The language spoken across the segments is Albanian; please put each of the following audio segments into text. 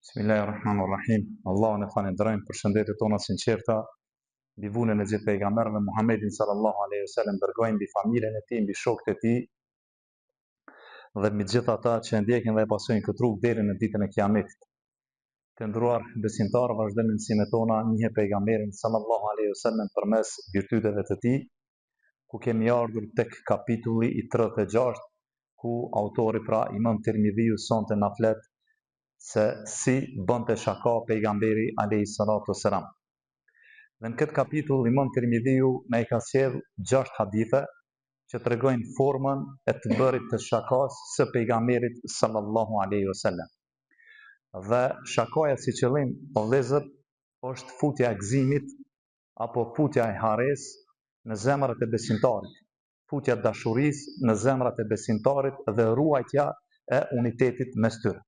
Bismillahirrahmanirrahim. Allahun e falenderojmë për shëndetet tona sinqerta, mbi vunën e gjithë pejgamberëve Muhammedin sallallahu alaihi wasallam, dërgojmë mbi familjen e tij, mbi shokët e tij dhe mbi gjithë ata që ndjekin dhe e pasojnë këtë rrugë deri në ditën e Kiametit. Të nderuar besimtarë, vazhdojmë mësimet tona njeh pejgamberin sallallahu alaihi wasallam përmes virtyteve të tij, ku kemi ardhur tek kapitulli i 36, ku autori Imam Tirmidhiu sonte na flet se si bënte shaka pejgamberi alayhi salatu wassalam. Dhe në këtë kapitull Imam Tirmidhiu na I ka sjell 6 hadithe që tregojnë formën e të bërit të shakas së pejgamberit sallallahu alaihi wasallam. Dhe shakaja si qëllim o vëllezër është futja e gëzimit apo futja e hares në zemrat e besimtarit, futja e dashurisë në zemrat e besimtarit dhe ruajtja e unitetit mes tyre.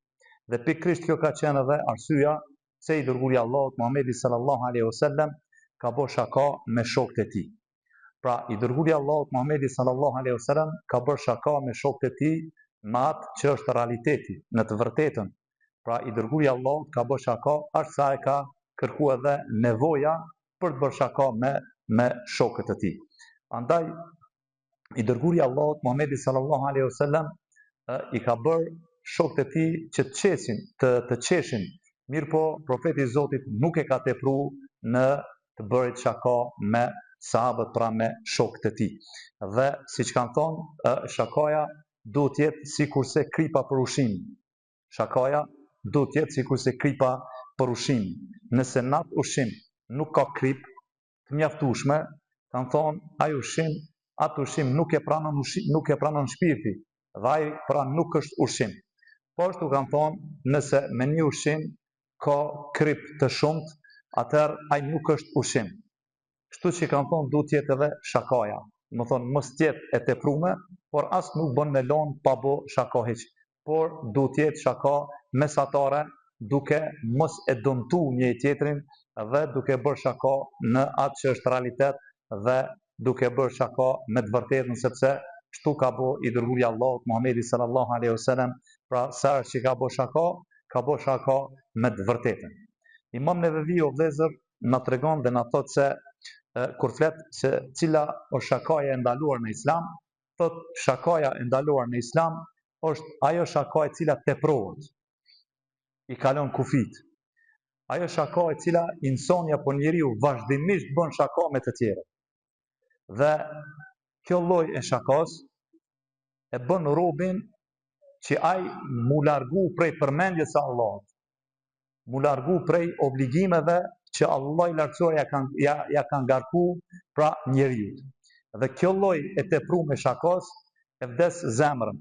Dhe pikërisht kjo ka qenë edhe arsyeja se I dërguari I Allahut Muhamedi sallallahu alaihi wasallam ka bërë shaka me shokët e tij. Pra I dërguari I Allahut Muhamedi sallallahu alaihi wasallam ka bërë shaka me shokët e tij me atë që është realiteti, në të vërtetën. Pra I dërguari I Allahut ka bërë shaka as sa e ka kërkuar edhe nevoja për të bërë shaka me shokët e tij. Andaj I dërguari I Allahut Muhamedi sallallahu alaihi wasallam I ka bërë shokët e tij që të qeshin, mirë po profeti I Zotit nuk e ka tepruar në të bërit shaka me sahabët, pra me shokët e tij. Dhe siç kanë thonë, shakaja duhet të jetë sikurse kripa për ushqim. Shakaja duhet të jetë sikurse kripa për ushqim. Nëse në atë ushqim nuk ka krip të mjaftueshme, kanë thonë atë ushqim nuk e pranon shpirti, dhe ai pra nuk është ushqim. Po ashtu kanë thonë, nëse me një ushqim ka krip të shumt, atëherë ai nuk është ushqim. Kështu që kanë thonë duhet të jetë edhe shakaja. Do thonë mos të jetë e tepruar, por as nuk bën me lënë pa bë shaka hiç. Por duhet të jetë shaka mesatare, duke mos e dëmtuar njëri tjetrin dhe duke bërë shaka në atë që është realitet dhe duke bërë shaka me të vërtetën, sepse kështu ka bërë I dërguari I Allahut Muhamedi sallallahu alaihi wasallam. Pra sa është që ka bërë shaka me të vërtetën. Imam Neveviu o vëllezër na tregon dhe na thotë se kur flet se cila është shakaja e ndaluar në Islam, thotë shakaja e ndaluar në Islam është ajo shaka e cila teprohet, I kalon kufit. Ajo shaka e cila insoni apo njeriu vazhdimisht bën shaka me të tjerët. Dhe kjo lloj e shakas e bën robin që ai mu largu prej përmendjes së Allahut, mu largu prej obligimeve që Allah I lartësuar ja ka ngarku pra njeriu. Dhe kjo lloj e tepruar me shakas e vdes zemrën.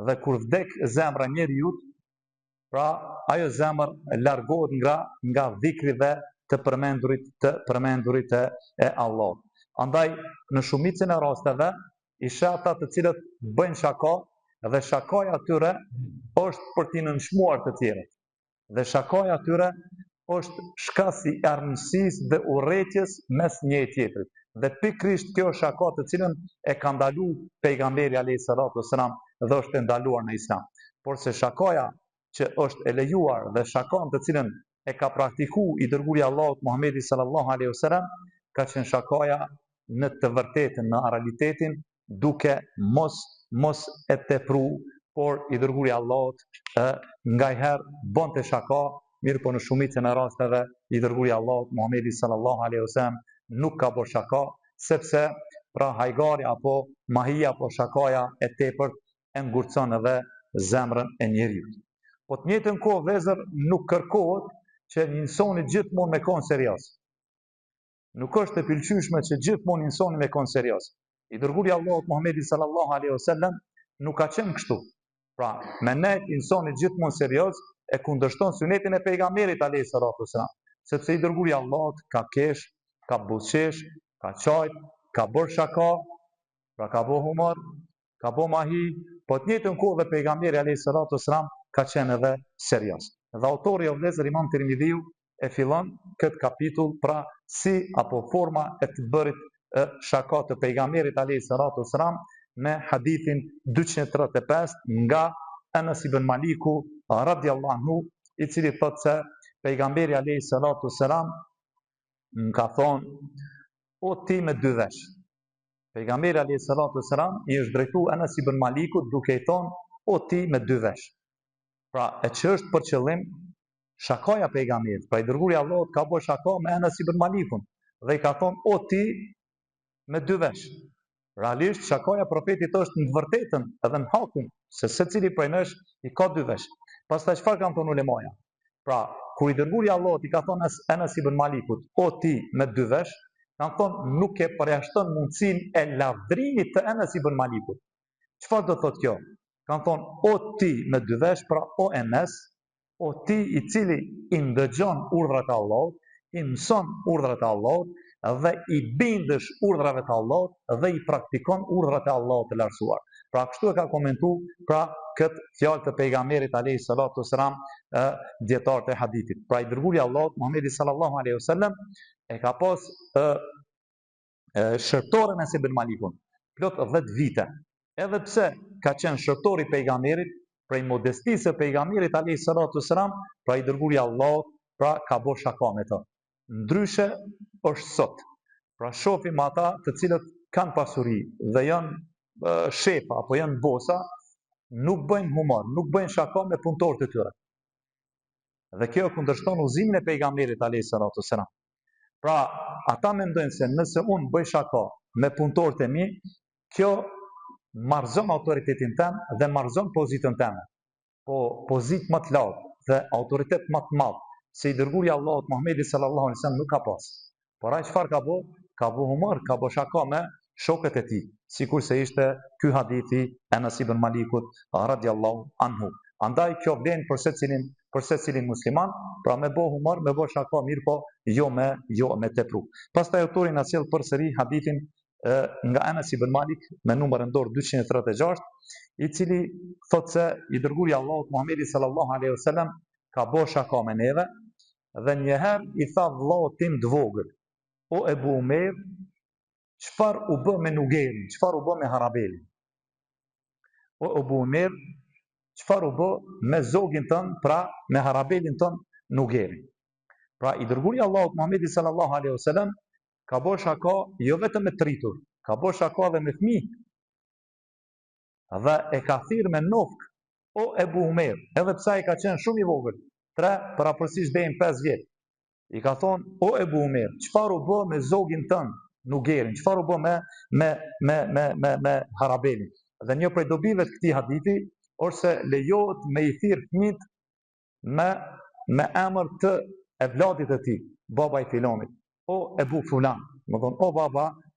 Dhe kur vdek zemra njeriu, pra ajo zemër largohet nga dhikri dhe të përmendurit e Allahut. Andaj në shumicën e rasteve isha ata të cilët bëjnë shaka dhe shakaja atyre është për t'i nënshmuar të tjerët. Dhe shakaja atyre është shkasi I armiqësisë dhe urrëties mes njëri tjetrit. Dhe pikërisht kjo është shaka të cilën e ka ndaluar pejgamberi alayhi salatu wasalam dhe është e ndaluar në Islam. Por se shakaja që është e lejuar dhe shakon të cilën e ka praktikuar I dërguari I Allahut Muhamedi sallallahu alaihi wasallam ka qenë shakaja në të vërtetën, në realitetin, duke mos e tepruar, por I dërguari I Allahut ngajherë bënte shaka, mirë po në shumicën e rasteve I dërguari I Allahut Muhamedi sallallahu alaihi wasallam nuk ka bërë shaka, sepse pra hajgari apo mahia apo shakaja e tepërt e ngurcon edhe zemrën e njeriu. Po të njëjtën kohë vëllezër nuk kërkohet që një insoni gjithmonë me qenë serioz. Nuk është e pëlqyeshme që gjithmonë insoni me qenë serioz. I dërguari I Allahut Muhamedi sallallahu alaihi wasallam nuk ka qenë kështu. Pra, me ne insoni gjithmonë serioz e kundërshton sunetin e pejgamberit alayhi salatu wasalam, sepse I dërguari I Allahut ka kesh, ka buzëqesh, ka çajt, ka bërë shaka, pra ka bërë humor, ka bërë mahi, po të njëjtën kohë dhe pejgamberi alayhi salatu wasalam ka qenë edhe serioz. Dhe autori o vëllezër Imam Tirmidhiu e fillon këtë kapitull pra si apo forma e të bërit shaka të pejgamberit alayhi salatu wasalam me hadithin 235 nga Anas ibn Maliku radiallahu anhu, i cili thotë se pejgamberi alayhi salatu selam ka thonë, o ti me dy vesh. Pejgamberi alayhi salatu selam i është drejtuar Anas ibn Malikut duke i thonë, o ti me dy vesh. Pra, e që është për qëllim shakaja pejgamberit. Pra, i dërguari i Allahut ka bërë shaka me Anas ibn Malikun dhe i ka thonë, o ti me dy vesh. Realisht, shakaja profetit është në të vërtetën edhe në hakun, se secili prej nesh i ka dy vesh. Pastaj çfarë kanë thonë ulemaja? Pra, kur i dërguari i Allahut i ka thonë Anas ibn Malikut, o ti me dy vesh, kanë thonë nuk e përjashton mundësinë e lavdrimit të Anas ibn Malikut. Çfarë do thotë kjo? Kanë thonë, o ti me dy vesh, pra o Enes, o ti i cili i ndëgjon urdhrat e Allahut, i mëson urdhrat e Allahut dhe i bindesh urdhrave të Allahut dhe i praktikon urdhrat e Allahut të lartësuar. Pra kështu e ka komentuar pra këtë fjalë të pejgamberit alayhi salatu wasalam dietarët e hadithit. Pra i dërguari i Allahut Muhamedi sallallahu alaihi wasallam e ka pas shërtorën e Ibn Malikun plot 10 vite. Edhe pse ka qenë shërtori i pejgamberit, prej modestisë së pejgamberit alayhi salatu wasalam, pra i dërguari i Allahut pra ka bërë shaka me të. Ndryshe është sot. Pra shohim ata të cilët kanë pasuri dhe janë shefa apo janë bosa, nuk bëjnë humor, nuk bëjnë shaka me punëtorët e tyre. Dhe kjo kundërshton udhëzimin e pejgamberit alayhi salatu wasalam. Pra, ata mendojnë se nëse unë bëj shaka me punëtorët e mi, kjo marrëzon autoritetin tem dhe marrëzon pozitën teme. Po pozitë më të lartë dhe autoritet më të madh se i dërguari i Allahut Muhamedi sallallahu alaihi wasallam nuk ka pas. Por ai çfarë ka bë? Ka bë humor, ka bë shaka me shokët e tij, sikurse ishte ky hadithi Anas ibn Malikut radhiyallahu anhu. Andaj kjo vlen për secilin musliman, pra me bë humor, me bë shaka mirë, po jo me tepru. Pastaj autori na sjell përsëri hadithin nga Anas ibn Malik me numër dorë 236, i cili thotë se i dërguari i Allahut Muhamedi sallallahu alaihi wasallam ka bë shaka me neve dhe njëherë i tha vllaut tim të vogël, o Ebu Umer, çfarë u bë me Nugerin, çfarë u bë me Harabelin? O Ebu Umer, çfarë u bë me zogin tënd, pra me Harabelin tënd Nugerin? Pra i dërguari i Allahut Muhamedi sallallahu alaihi wasallam ka bërë shaka jo vetëm me të rritur, ka bërë shaka edhe me fëmijë. Dhe e ka thirrë me nofk, o Ebu Umer, edhe pse ai ka qenë shumë i vogël, 3 paraprësisht deri në 5 vjet. I ka thonë, o Ebu Umer, çfarë u bë me zogin tënd, Nugerin, çfarë u bë me Harabelin? Dhe një prej dobive të këtij hadithi është se lejohet me i thirr fëmijët me emër të evladit të tij, baba i filonit, o Ebu Fulan, më thonë,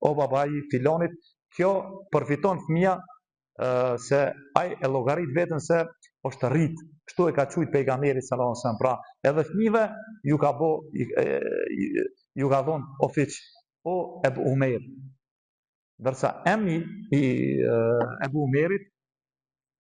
o baba i filonit, kjo përfiton fëmia se ai e llogarit veten se është rrit, kështu e ka thujt pejgamberi sallallahu alajhi wasallam. Pra, edhe fëmijëve ju ka thonë ofiç, o Ebu Umer. Ndërsa emri i Ebu Umerit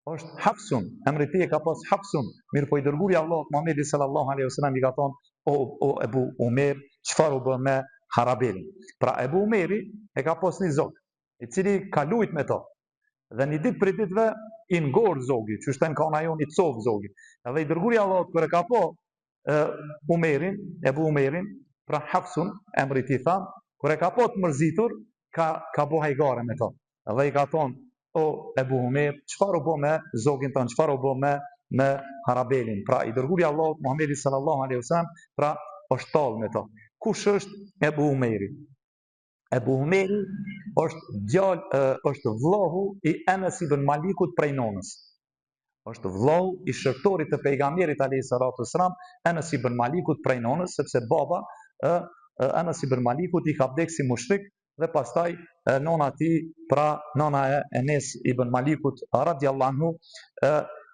është Hafsun, emri i tij ka pas Hafsun, mirë po i dërguari i Allahut Muhamedi sallallahu alaihi wasallam i ka thonë, o Ebu Umer, çfarë u bë me Harabelin? Pra Ebu Umeri e ka pas një zog, i cili ka lujt me to. Dhe një ditë për ditëve i ngor zogi, që shten ka ona jon i cov zogi. Edhe i dërguari i Allahut kur e ka po Ebu Umerin, pra Hafsun, emri i tij tha, kur e ka po të mërzitur, ka bo hajgare me to. Edhe i ka thonë, o Ebu Umer, çfarë u bë me zogin tënd, çfarë u bë me Harabelin? Pra i dërguari i Allahut Muhamedi sallallahu alaihi wasallam, pra është tallë me to. Kush është Ebu Umeri? Ebu Umeri është vllahu i Anas ibn Malikut prej nonës. Është vllahu i shërtorit të pejgamberit alayhi salatu wasalam, Anas ibn Malikut prej nonës, sepse baba Anas ibn Malikut i ka vdekur si mushrik dhe pastaj nona e tij, pra nona e Enes ibn Malikut radhiyallahu anhu,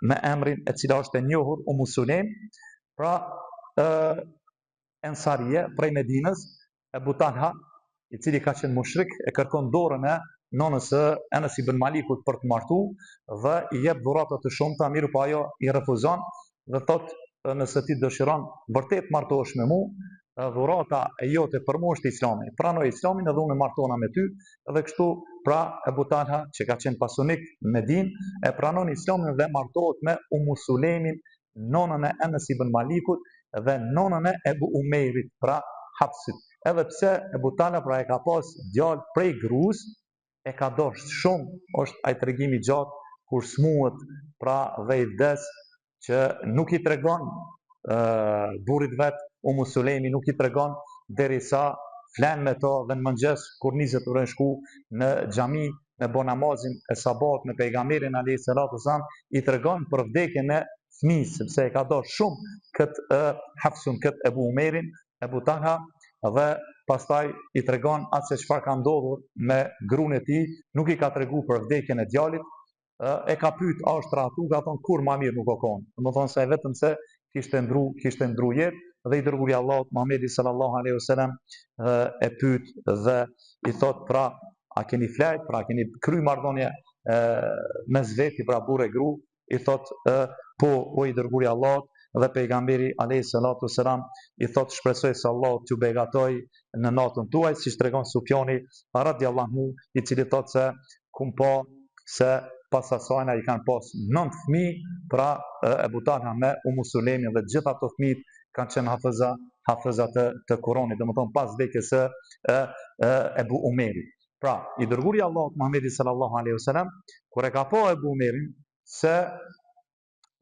me emrin e cila është e njohur Umu Sulejm, pra Ensarie prej Medinës, Ebu Talha, i cili ka qenë mushrik, e kërkon dorën e nonës së Anas ibn Malikut për të martuar dhe i jep dhurata të shumta, mirë po ajo i refuzon dhe thotë, nëse ti dëshiron vërtet martohesh me mua, dhurata e jote për mua është Islami. Pranoj Islamin edhe unë martona me ty, dhe kështu pra Ebu Talha, që ka qenë pasunik në Medinë, e pranon Islamin dhe martohet me Umu Sulejmin, nonën e Enes ibn Malikut dhe nonën e Ebu Umejrit, pra Hafsit. Edhe pse Ebu Talha pra e ka pas djalë prej gruas, e ka dosht shumë, është ai tregimi gjatë kur smuhet pra dhe i vdes, që nuk i tregon burrit vet Umu Sulejmi, nuk i tregon derisa flen me to dhe në mëngjes kur niset për të shku në xhami me bo namazin e sabat me pejgamberin alayhis salatu wasalam, i tregon për vdekjen e fëmijës, sepse e ka dosht shumë këtë Hafsun, këtë Ebu Umerin, Ebu Talha, dhe pastaj i tregon atë se çfarë ka ndodhur me gruan e tij, nuk i ka tregu për vdekjen e djalit, e ka pyet a është ratu, ka thonë kur ma mirë nuk o konë. Domethënë se vetëm se kishte ndru jetë, dhe i dërguari Allahut Muhamedi sallallahu alaihi wasallam e pyet dhe i thot pra a keni flajt, pra a keni kry marrëdhënie mes veti, pra burr e gru, i thot po o i dërguari Allahut, dhe pejgamberi alayhi salatu wasalam i thot shpresoj se Allahu t'ju begatoj në natën tuaj, siç tregon Sufjani radiallahu anhu, i cili thot se kum po se pas asajna i kanë pas 9 fëmijë, pra Ebu Talha me Umu Sulejmin dhe gjithë ato fëmijët kanë qenë hafëza të Kuranit, domethënë pas vdekjes së Ebu Umerit. Pra, i dërguari Allahut Muhamedi sallallahu alaihi wasallam kur e ka pa Ebu Umerin se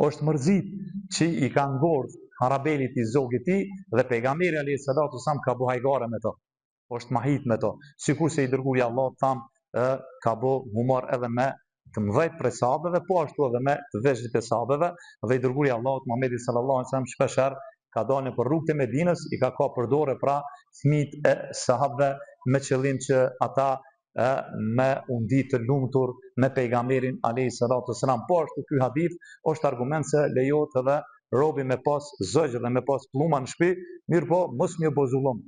është mërzit që i ka ngordh harabelit i zogit i, dhe pejgamberi alayhis salatu wasalam ka bu hajgare me to, është mahit me to, sikur se i dërguari Allahut tham ka bu humor edhe me të mëdhejt prej sahabeve, po ashtu edhe me të veçlit e sahabeve, dhe i dërguari Allahut Muhamedi sallallahu alaihi wasallam shpeshherë ka dalë për rrugët e Medinës, i ka për dorë pra fëmijët e sahabeve me qëllim që ata me undi të lumtur me pejgamberin alayhis salatu wasalam. Po ashtu ky hadith është argument se lejohet edhe robi me pas zogj dhe me pas pluma në shtëpi, mirë po mos më bo zullum.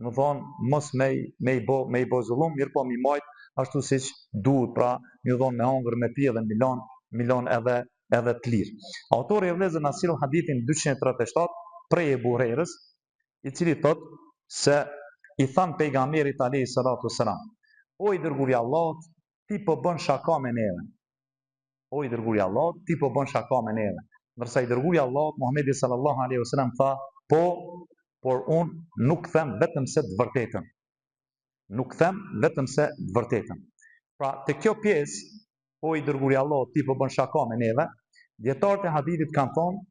Më thonë mos me i bo zullum, mirë po mi majt ashtu siç duhet, pra mi dhon me hongër, me pi dhe milon edhe të lirë. Autori e vlezën asil hadithin 237 prej Ebu Hurerës, i cili thot se i than pejgamberit alayhis salatu wasalam, o i dërguari Allahut, ti po bën shaka me neve. O i dërguari Allahut, ti po bën shaka me neve. Ndërsa i dërguari Allahut Muhamedi sallallahu alaihi wasallam tha, po, por unë nuk them vetëm se të vërtetën. Nuk them vetëm se të vërtetën. Pra, te kjo pjesë, o i dërguari Allahut, ti po bën shaka me neve, dietarët e hadithit kanë thonë,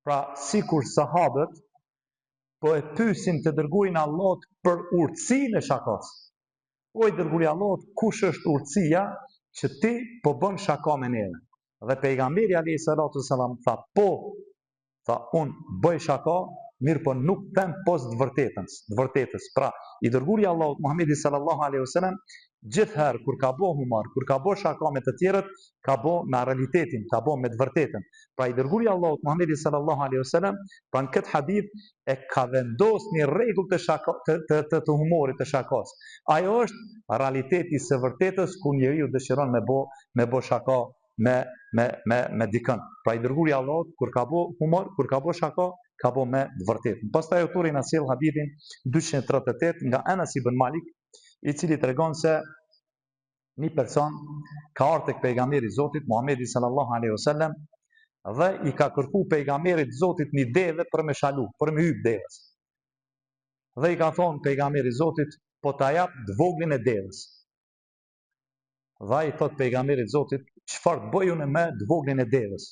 pra sikur sahabët po e pyesin të dërguarin Allahut për urtësinë e shakos. O i dërguari Allahut, kush është urtësia që ti po bën shaka me neve? Dhe pejgamberi alayhis salatu wasalam tha, po, tha unë bëj shaka, mirë po nuk them pos të vërtetës. Pra, i dërguari Allahut Muhamedi sallallahu alaihi wasallam gjithherë kur ka bo humor, kur ka bo shaka me të tjerët, ka bo me realitetin, ka bo me të vërtetën. Pra i dërguari Allahut Muhamedi sallallahu alaihi wasallam, pra në këtë hadith e ka vendos një rregull të humorit, të shakos. Ajo është realiteti së vërtetës ku njeriu dëshiron me bo shaka me dikën. Pra i dërguari Allahut kur ka bo humor, kur ka bo shaka, ka bo me të vërtetën. Pastaj autori na sjell hadithin 238 nga Anas ibn Malik, i cili tregon se një person ka ardhur tek pejgamberi i Zotit Muhamedi sallallahu alaihi wasallam dhe i ka kërku pejgamberit Zotit një deve për me shalu, për me hyp devës. Dhe i ka thonë pejgamberi i Zotit, po ta jap të voglin e devës. Dhe i thot pejgamberi i Zotit, çfarë bëj unë me të voglin e devës?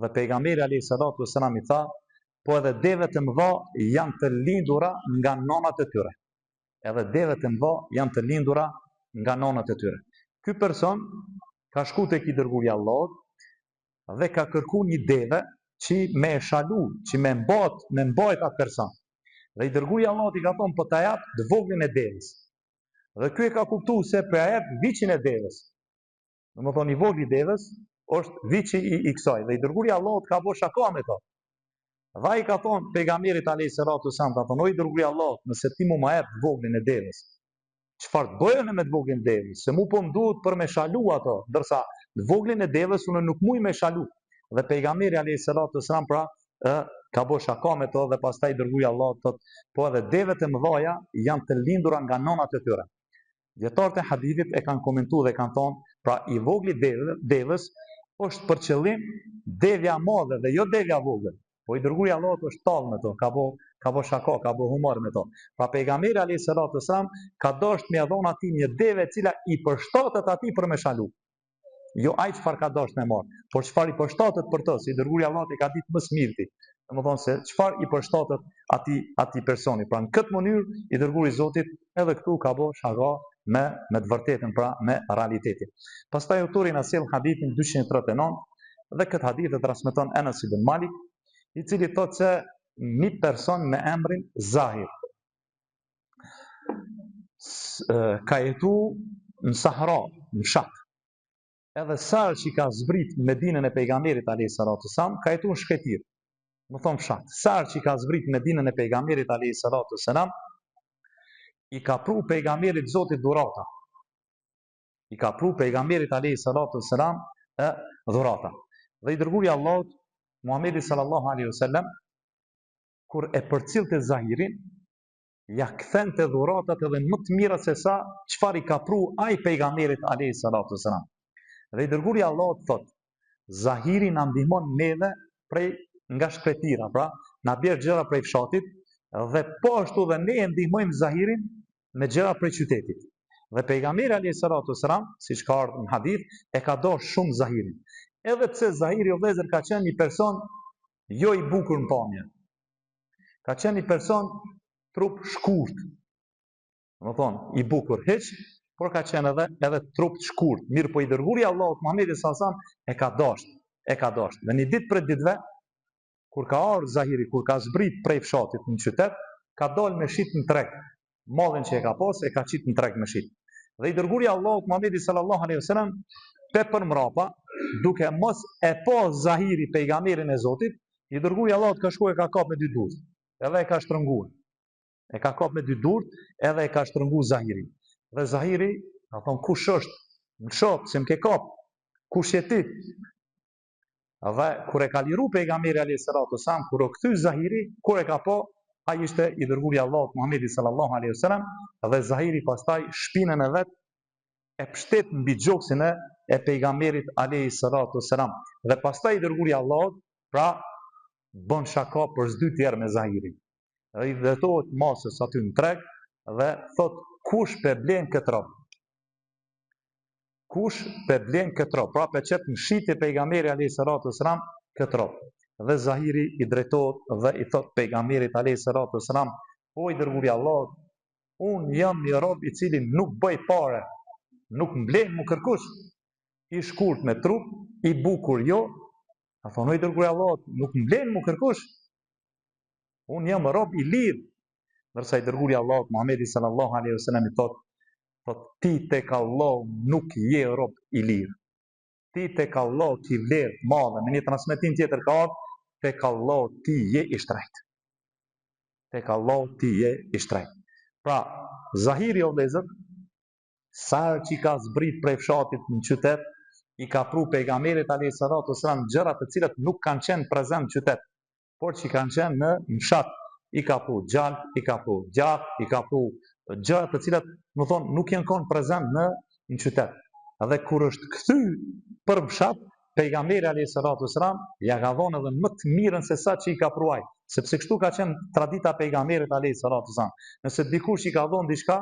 Dhe pejgamberi alayhis salatu wasalam i tha, po edhe devet e mëdha janë të lindura nga nënat e tyre. Edhe devet e mëdha janë të lindura nga nënat e tyre. Ky person ka shku tek i dërguari Allahut dhe ka kërku një deve që me e shalu, që me mbajt atë person. Dhe i dërguari Allahut i ka thonë, po ta jap të voglin e devës. Dhe ky e ka kuptuar se po ja jap viçin e devës. Domethënë i vogli i devës është viçi i kësaj. Dhe i dërguari Allahut ka bërë shaka me to. Dhe i ka thonë pejgamberit alayhis salatu wasalam, ka thonë, o i dërguari Allahut, nëse ti mu ma jep të voglin e devës, çfarë bëjën me të voglin e devës? Se mu po më duhet për me shalu ato, ndërsa të voglin e devës unë nuk muj me shalu. Dhe pejgamberi alayhis salatu wasalam pra ka bërë shaka me to, dhe pastaj dërguari Allahut thotë, po edhe devet e mëdha janë të lindura nga nënat e tyre. Dietarët e hadithit e kanë komentuar dhe kanë thonë, pra i vogli devës është për qëllim devja madhe dhe jo devja vogël. Po i dërguari Allahut është tallë me to, ka bo shako, ka bo humor me to. Pra pejgamberi alayhis salatu wasalam ka dashur me dhon atij një deve e cila i përshtatet atij për me shalu. Jo ai çfarë ka dashur me marr, por çfarë i përshtatet për to, si dërguari Allahut e ka ditë më së miri. Domethënë se çfarë i përshtatet atij personi. Pra në këtë mënyrë i dërguari Zotit edhe këtu ka bo shaka me të vërtetën, pra me realitetin. Pastaj autori na sjell hadithin 239 dhe këtë hadith e transmeton Anas ibn Malik, i cili thotë se një person me emrin Zahir ka jetu në Sahara, në fshat. Edhe sarë që ka zbrit Medinën e pejgamberit alayhis salatu wasalam, ka jetu në shkretir. Më thonë fshat. Sarë që ka zbrit Medinën e pejgamberit alayhis salatu wasalam, i ka pru pejgamberit Zotit dhurata. I ka pru pejgamberit alayhis salatu wasalam dhurata. Dhe i dërguari Allahut Muhamedi sallallahu alaihi wasallam kur e përcillte Zahirin, ja kthente dhuratat edhe më të mira se sa çfarë i ka pru ai pejgamberit alayhis salatu wasalam. Dhe i dërguari Allahut thot: Zahiri na ndihmon neve nga shkretira, pra na bjerë gjëra prej fshatit, dhe po ashtu dhe ne e ndihmojmë Zahirin me gjëra prej qytetit. Dhe pejgamberi alayhis salatu wasalam, siç ka ardhur në hadith, e ka dashur shumë Zahirin. Edhe pse Zahiri o vëllezër ka qenë një person jo i bukur në pamje. Ka qenë një person trup shkurt. Domethënë i bukur hiç, por ka qenë edhe trup shkurt. Mirë po i dërguari Allahut Muhamedi sallallahu alaihi wasallam e ka dashur. Dhe një ditë për ditëve kur ka ardhur Zahiri, kur ka zbrit prej fshatit në qytet, ka dalë me shit në treg. Mallin që e ka pas e ka qit në treg me shit. Dhe i dërguari Allahut Muhamedi sallallahu alaihi wasallam për mrapa, duke mos e pa Zahiri pejgamberin e Zotit, i dërguari Allahut ka shkuar e ka kap me dy durt. Edhe e ka shtrënguar. E ka kap me dy durt, edhe e ka shtrënguar Zahirin. Dhe Zahiri ka thonë: kush është? Më shoh se më ke kap. Kush je ti? Dhe kur e ka liru pejgamberi alayhis salatu wasalam, kur u kthy Zahiri, kur e ka pa, ai ishte i dërguari Allahut Muhamedi sallallahu alaihi wasallam, dhe Zahiri pastaj shpinën e vet e pshtet mbi gjoksin e pejgamberit alayhis salatu wasalam. Dhe pastaj i dërguari Allahut pra bën shaka për s'dytë herë me Zahirin. Dhe i dhetohet masës aty në treg dhe thot: kush pe blen këtë rob? Kush pe blen këtë rob? Pra pe qep në shitje pejgamberi alayhis salatu wasalam këtë rob. Dhe Zahiri i drejtohet dhe i thot pejgamberit alayhis salatu wasalam: o i dërguari Allahut, unë jam një rob i cili nuk bëj pare, nuk mblen mu kërkush, i shkurt me trup, i bukur jo. A thonë: o i dërguari Allahut, nuk mblen mu kërkush, unë jam rob i lirë. Ndërsa i dërguari Allahut Muhamedi sallallahu alaihi wasallam i thot: ti tek Allah nuk je rob i lirë. Ti tek Allah ki vlerë madhe. Me një transmetim tjetër ka ardhur: tek Allah ti je i shtrejt. Tek Allah ti je i shtrejt. Pra, Zahiri o vëllezër, sa që ka zbrit prej fshatit në qytet, i ka pru pejgamberit alayhis salatu wasalam gjëra të cilat nuk kanë qenë prezent në qytet, por që kanë qenë në fshat. I ka pru gjallë, i ka pru gjatë, i ka pru gjëra të cilat, më thonë, nuk janë kanë prezent në qytet. Dhe kur është kthy për fshat, pejgamberi alayhis salatu wasalam ja ka dhënë edhe më të mirën se sa që i ka pruaj, sepse kështu ka qenë tradita pejgamberit alayhis salatu wasalam. Nëse dikush i ka dhënë diçka,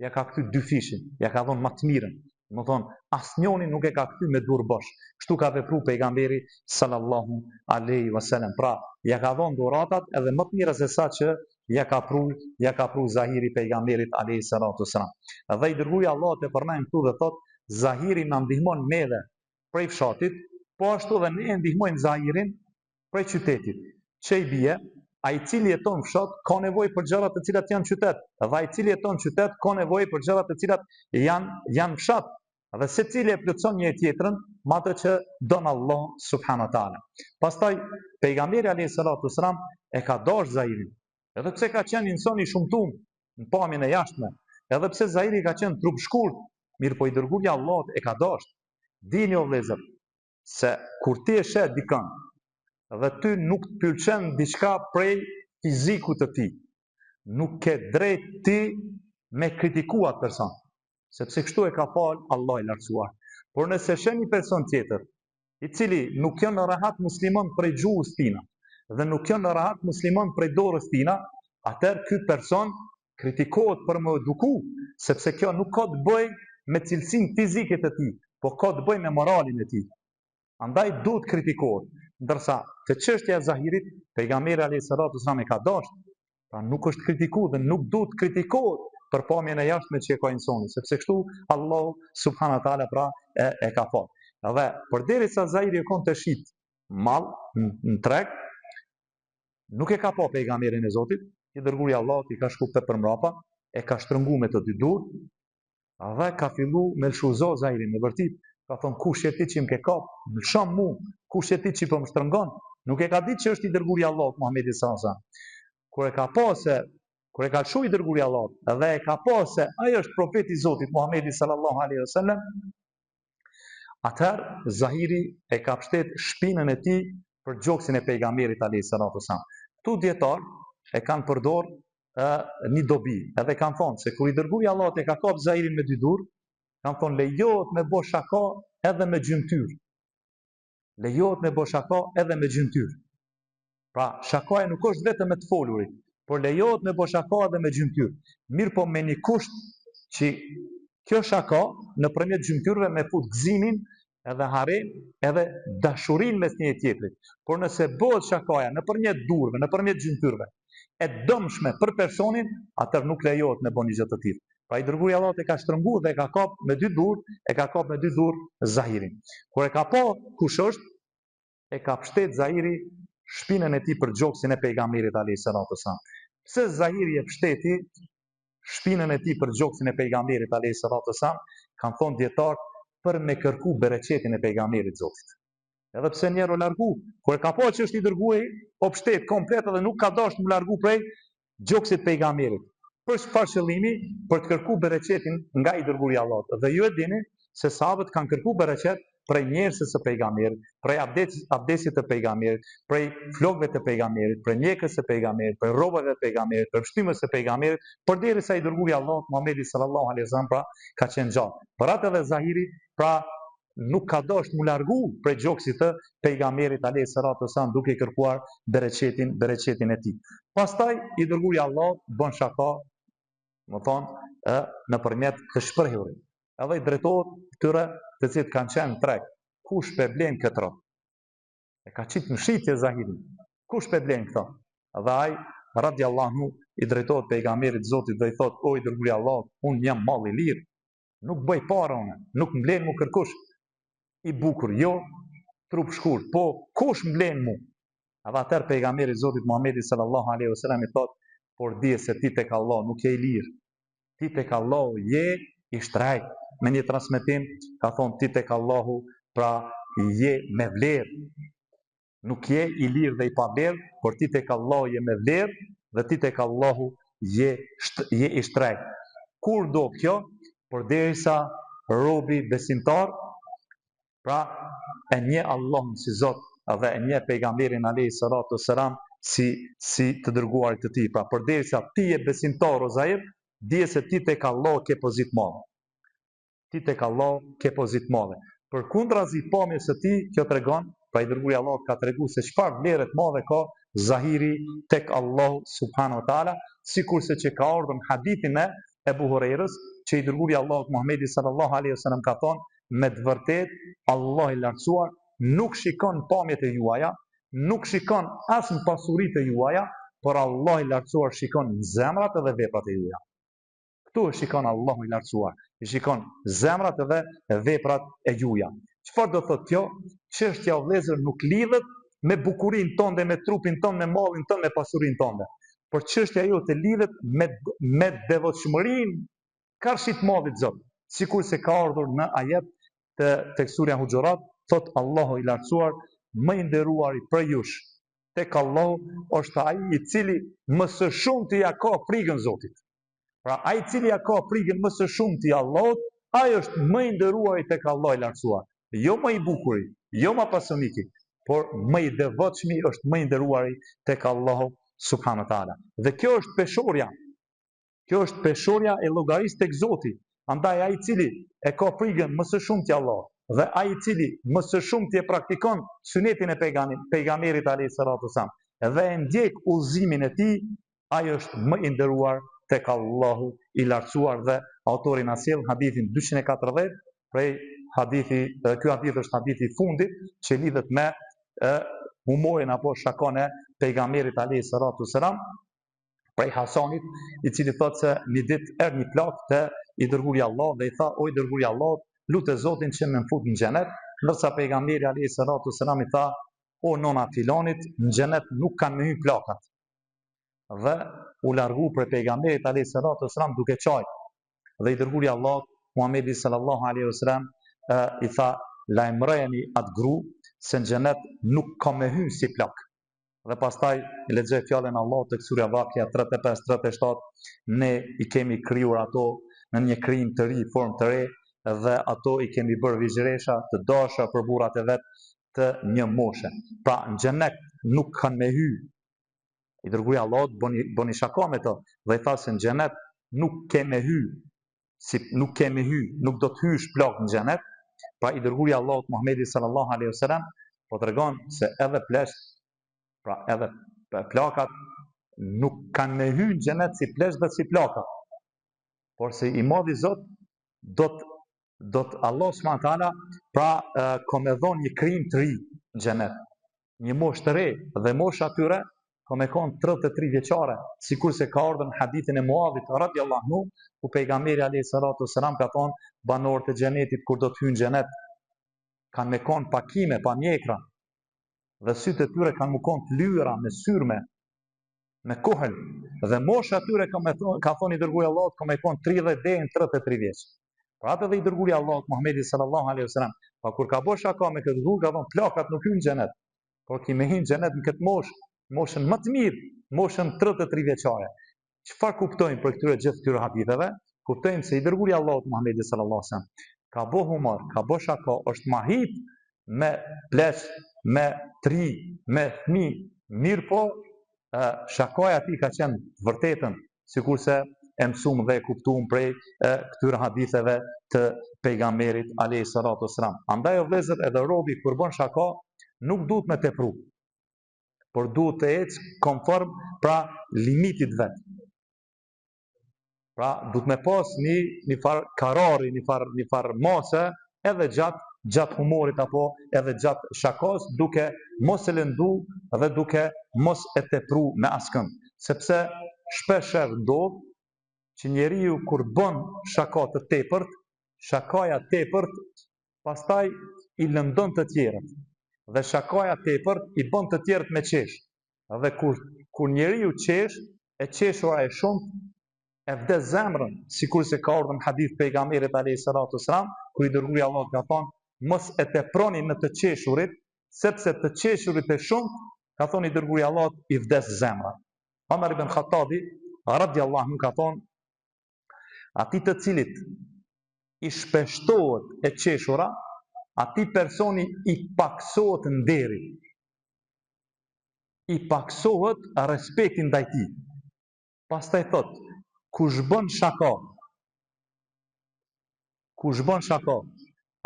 ja ka kthy dy fishin, ja ka dhënë më të mirën. Më thonë, asnjëri nuk e ka kthy me dur bosh. Kështu ka vepruar pejgamberi sallallahu alaihi wasallam. Pra, ja ka dhënë dhuratat edhe më të mira se sa që ja ka pru Zahiri pejgamberit alayhis salatu wasalam. Dhe i dërguari Allahut e përmend këtu dhe thot: Zahiri na ndihmon neve prej fshatit, po ashtu dhe ne ndihmojmë Zahirin prej qytetit. Që i bie, ai i cili jeton në fshat ka nevojë për gjërat të cilat janë në qytet, dhe ai i cili jeton në qytet ka nevojë për gjërat të cilat janë në fshat. Dhe secili e plotson një tjetrën me atë që don Allah subhanahu wa taala. Pastaj pejgamberi alayhis salatu wasalam e ka dashur Zahirin, edhe pse ka qenë inson i shumtuar në pamjen e jashtme, edhe pse Zahiri ka qenë trup shkurt, mirë po i dërguari Allahut e ka dashur. Dini o vëllezër, se kur ti e sheh dikën dhe ty nuk të pëlqen diçka prej fizikut të tij, nuk ke drejt ti me kritikuar atë person, sepse kështu e ka fal Allah i lartësuar. Por nëse sheh një person tjetër i cili nuk janë rahat musliman prej gjuhës tina dhe nuk janë rahat musliman prej dorës tina, atëherë ky person kritikohet për më eduku, sepse kjo nuk ka të bëjë me cilësinë fizike të tij, po ka të bëjë me moralin e tij. Andaj duhet kritikohet. Ndërsa te çështja e Zahirit, pejgamberi alayhis salatu wasallam e ka dashur, pra nuk është kritiku dhe nuk duhet kritikohet për pamjen e jashtme që e ka insani, sepse kështu Allahu subhanahu wa taala pra e ka fal. Edhe përderisa Zahiri e kon të shit mall në treg, nuk e ka pa pejgamberin e Zotit, i dërguari i Allahut i ka shku për mrapa, e ka shtrëngu me të dy durr, dhe ka fillu me lshuzo Zahirin në vërtit, ka thonë kush je ti që më ke kap, më lshon mu, kush je ti që po më shtrëngon, nuk e ka ditë që është i dërguari i Allahut Muhamedi sallallahu alaihi wasallam. Kur e ka lshu i dërguari i Allahut, dhe e ka pa se ai është profeti i Zotit Muhamedi sallallahu alaihi wasallam, atëherë Zahiri e ka pshtet shpinën e tij për gjoksin e pejgamberit alayhis salatu wasallam. Tu dietar e kanë përdor një dobi, edhe kanë thonë se kur i dërguari i Allahut e ka kap Zahirin me dy durr, kanë thonë lejohet me bo shaka edhe me gjymtyr. Lejohet me bo shaka edhe me gjymtyr. Pra, shakaja nuk është vetëm me të folurit, por lejohet me bo shaka edhe me gjymtyr. Mirë po me një kusht që kjo shaka nëpërmjet gjymtyrve me fut gëzimin edhe harem edhe dashurin mes një tjetrit. Por nëse bëhet shakaja nëpërmjet durrve, nëpërmjet gjymtyrve, e dëmshme për personin, atëherë nuk lejohet me bën një gjë të tillë. Pra i dërguari i Allahut e ka shtrëngu dhe e ka kap me dy durr, Zahirin. Kur e ka pa kush është, e ka pshtet Zahiri shpinën e tij për gjoksin e pejgamberit alayhis salatu wasallam. Pse Zahiri e pshteti shpinën e tij për gjoksin e pejgamberit alayhis salatu wasallam, kanë thonë dietar për me kërku bereqetin e pejgamberit Zotit. Edhe pse njerë o largu, kur e ka pa që është i dërguari, o pshtet komplet edhe nuk ka dashur të largu prej gjoksit pejgamberit. Për çfarë qëllimi? Për të kërku bereqetin nga i dërguari i Allahut. Dhe ju e dini se sahabët kanë kërku bereqet prej njerëzve të pejgamberit, prej abdesit të pejgamberit, prej flokëve të pejgamberit, prej mjekës së pejgamberit, prej rrobave të pejgamberit, prej pështymës së pejgamberit, përderisa i dërguari i Allahut Muhamedi sallallahu alaihi wasallam pra ka qenë gjallë. Për atë edhe Zahiri pra nuk ka dashur mu largu prej gjoksit të pejgamberit alayhis salatu wasallam duke kërkuar bereqetin e tij. Pastaj i dërguari i Allahut bën shaka, më thonë, nëpërmjet të shprehjurit. Edhe i drejtohet këtyre të cilët kanë qenë treg. Kush pe blen këtë rrot? E ka qitë në shitje Zahiri. Kush pe blen këto? Dhe ai radiallahu anhu i drejtohet pejgamberit Zotit dhe i thot: o i dërguari i Allahut, unë jam mall i lirë, nuk bëj para unë, nuk mblen mu kërkush i bukur, jo trup shkurt, po kush mblen mu? Edhe atëherë pejgamberi Zotit Muhamedi sallallahu alaihi wasallam i thot: por dije se ti tek Allah nuk je i lirë, ti tek Allah je i shtrejt. Me një transmetim ka thonë ti tek Allahu pra je me vlerë, nuk je i lirë dhe i pa vlerë, por ti tek Allahu je me vlerë dhe ti tek Allahu je i shtrejt. Kur do kjo? Përderisa robi besimtar pra e nje Allahun si Zot dhe e nje pejgamberin alayhis salatu wassalam si të dërguarit të tij. Pra përderisa ti je besimtar o Zahir, dije se ti tek Allah ke pozitë madhe. Ti tek Allah ke pozitë madhe. Përkundrazi pamjes së tij, kjo tregon, pra i dërguari i Allahut ka treguar se çfarë vlere të madhe ka Zahiri tek Allah subhanahu wa taala, sikurse që ka ardhur në hadithin e Ebu Hurajrës, që i dërguari i Allahut Muhamedi sallallahu alaihi wasallam ka thonë: me të vërtet Allah i lartësuar nuk shikon pamjet e juaja, nuk shikon as në pasuritë e juaja, por Allah i lartësuar shikon në zemrat edhe veprat e juaja. Këtu e shikon Allahu i lartësuar, i shikon zemrat edhe veprat e juaja. Çfarë do thotë kjo? Çështja o vëllezër nuk lidhet me bukurinë tonë, me trupin tonë, me mallin tonë, me pasurinë tonë. Por çështja jote lidhet me devotshmërinë karshit madhit Zot. Sikur se ka ardhur në ajet tek surja Huxhurat, thot Allahu i lartësuar, më i nderuari për jush tek Allahu është ai i cili më së shumti ja ka frikën Zotit. Pra ai i cili ja ka frikën më së shumti Allahut, ai është më i nderuari tek Allahu i lartësuar. Jo më i bukuri, jo më pasoniki, por më i devotshmi është më i nderuari tek Allahu subhanahu wa taala. Dhe kjo është peshorja. Kjo është peshorja e llogarisë tek Zoti. Andaj ai i cili e ka frikën më së shumti Allahut, dhe ai i cili më së shumti e praktikon sunetin e pejgamberit alayhi salatu wasalam dhe e ndjek udhëzimin e tij, ai është më i nderuar tek Allahu i lartësuar. Dhe autori na sjell hadithin 240 prej hadithi, ky hadith është hadithi i fundit që lidhet me humorin apo shakon e pejgamberit alayhi salatu wasalam, prej Hasanit, i cili thotë se një ditë erdhi një plak te i dërguari i Allahut dhe i tha: "O i dërguari i Allahut, lutë Zotin që më fut në xhenet", ndërsa pejgamberi alayhi salatu wasalam i tha: "O nona filanit, në xhenet nuk kanë me hyrë plakat." Dhe u largu për pejgamberit alayhi salatu wasalam duke qajt. Dhe i dërguari i Allahut Muhamedi sallallahu alaihi wasallam i tha: "Lajmërojeni atë gru se në xhenet nuk ka me hyrë si plak." Dhe pastaj lexoj fjalën e Allahut tek surja Vakja 35-37, ne i kemi krijuar ato në një krijim të ri, formë të re, dhe ato i kemi bërë vizhresha të dashura për burrat e vet të një moshe. Pra në xhenet nuk kanë me hy. I dërguari Allahut boni shaka me to dhe i tha se në xhenet nuk ke me hy, nuk do të hysh plak në xhenet. Pra i dërguari Allahut Muhamedi sallallahu alaihi wasallam po tregon se edhe plesht, pra edhe plakat nuk kanë me hy në xhenet si plesht dhe si plakat. Por se i madhi Zot do të Allah subhanahu taala pra ka me dhon një krijim të ri në xhenet. Një moshë të re dhe mosha atyre ka me kon 33 vjeçare, sikur se ka ardhur në hadithin e Muadhit radhiyallahu anhu, ku pejgamberi alayhi salatu wasalam ka thonë: "Banorët e xhenetit kur do të hyjnë në xhenet kanë me kon pa kime, pa mjekra, dhe sytë e tyre kanë më kon të lyra me syrme, me kohël, dhe mosha atyre ka thonë i dërguari i Allahut ka me kon 30 deri në 33 vjeç." Pra atë dhe i dërguari i Allahut Muhamedi sallallahu alaihi wasallam, pa kur ka bosh shaka me këtë dhurë, ka thonë plakat nuk hyjnë në xhenet, por ki me hyjnë në xhenet në këtë moshën më të mirë, moshën 33 vjeçare. Çfarë kuptojmë për gjithë këtyre haditheve? Kuptojmë se i dërguari i Allahut Muhamedi sallallahu alaihi wasallam ka bo humor, ka bo shaka, është mahit me plesh, me tri, me fëmijë, mirë po shakaja ati ka qenë vërtetën, sikurse e mësuam dhe e kuptuam prej këtyre haditheve të pejgamberit alayhi salatu wasalam. Andaj o vëllezër, edhe robi kur bën shaka nuk duhet me tepru, por duhet të ecë konform pra limitit vet. Pra duhet me pas një far karari, një far mase edhe gjatë humorit apo edhe gjatë shakos, duke mos e lëndu dhe duke mos e tepru me askënd. Sepse shpesher ndodh që njeriu kur bën shaka të tepërt, shakaja tepërt pastaj i lëndon të tjerët. Dhe shakaja tepërt i bën të tjerët me qesh. Dhe kur njeriu qesh, e qeshura e shumë, e vdes zemrën, sikur se ka ardhur në hadith pejgamberit alayhi salatu wasalam, kur i dërguari i Allahut ka thonë: "Mos e teproni në të qeshurit, sepse të qeshurit e shumë", ka thonë i dërguari i Allahut, "i vdes zemra." Omar ibn Khattabi radhiyallahu anhu ka thonë: "Ati të cilit i shpeshtohet e qeshura, ati personi i paksohet nderi, i paksohet respekti ndaj tij." Pastaj thot: kush bën shaka,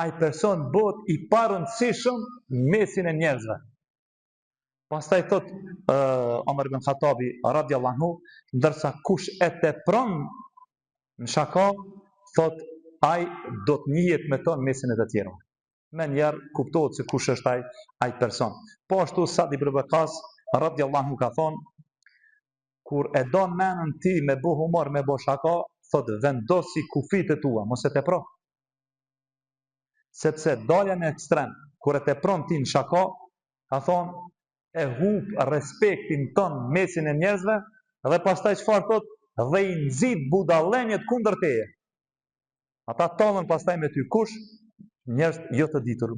ai person bëhet i parëndësishëm mesin e njerëzve. Pastaj thot Omar ibn Khattabi radhiyallahu anhu, ndërsa kush e tepron në shaka, thot ai do të njihet me ton mesin e të tjerëve. Me njerë kuptohet se kush është ai person. Po ashtu Sa'd ibn Waqqas radhiyallahu anhu ka thonë: kur e don menën ti me bu humor, me bu shaka, thot vendosi kufit e tua, mos e tepro. Sepse dalja në ekstrem, kur e tepron ti në shaka, ka thonë, e hub respektin ton mesin e njerëzve, dhe pastaj çfarë thot, dhe i nxit budallenjet kundër teje. Ata tallën pastaj me ty. Kush? Njerëz jo të ditur,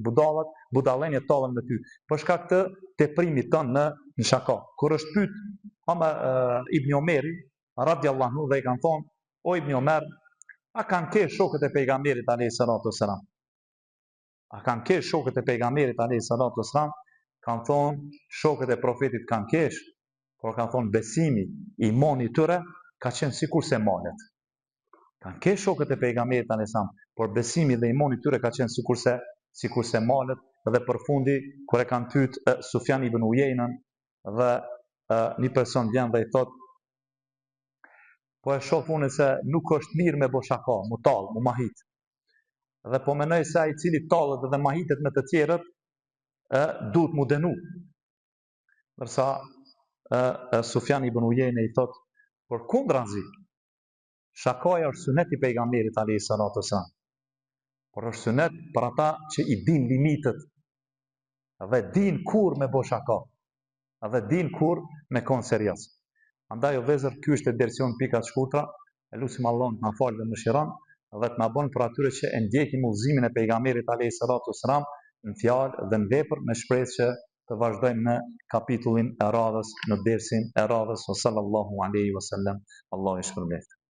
budallenjet tallën me ty. Për shkak të teprimit ton në shaka. Kur është pyet Ibn Omeri radhiyallahu anhu dhe i kanë thonë: "O Ibn Omer, a kanë kesh shokët e pejgamberit alayhi salatu wasalam?" A kanë kesh shokët e pejgamberit alayhi salatu wasalam? Kanë thonë: "Shokët e profetit kanë kesh", por kanë thonë besimi, imani tyre ka qenë sikur se malet. Kanë kesh shokët e pejgamberit alayhi salam, por besimi dhe imani tyre ka qenë sikur se sikur se malet dhe përfundi kur e kanë pyet Sufjan ibn Ujainën dhe një person vjen dhe i thot, po e shoh unë se nuk është mirë me boshaka, mu tall, mu mahit. Dhe po menoj se ai i cili tallet dhe mahitet me të tjerët, duhet mu dënu. Ndërsa Sufjan ibn Ujejne i thot, por kundrazi, shakaja është sunet i pejgamberit alayhi salatu wasalam. Por është sunet për ata që i din limitet dhe din kur me bo shaka dhe din kur me konë serioz. Andaj o vezër, ky është edicion pika të shkurtra, e lutim Allahun të na falë dhe mëshiron dhe të na bën për atyre që e ndjekin udhëzimin e pejgamberit alayhi salatu wasalam në fjalë dhe në vepër, me shpresë që të vazhdojmë në kapitullin e radhës, në dersin e radhës, sallallahu alaihi wasallam. Allahu e shpërblet.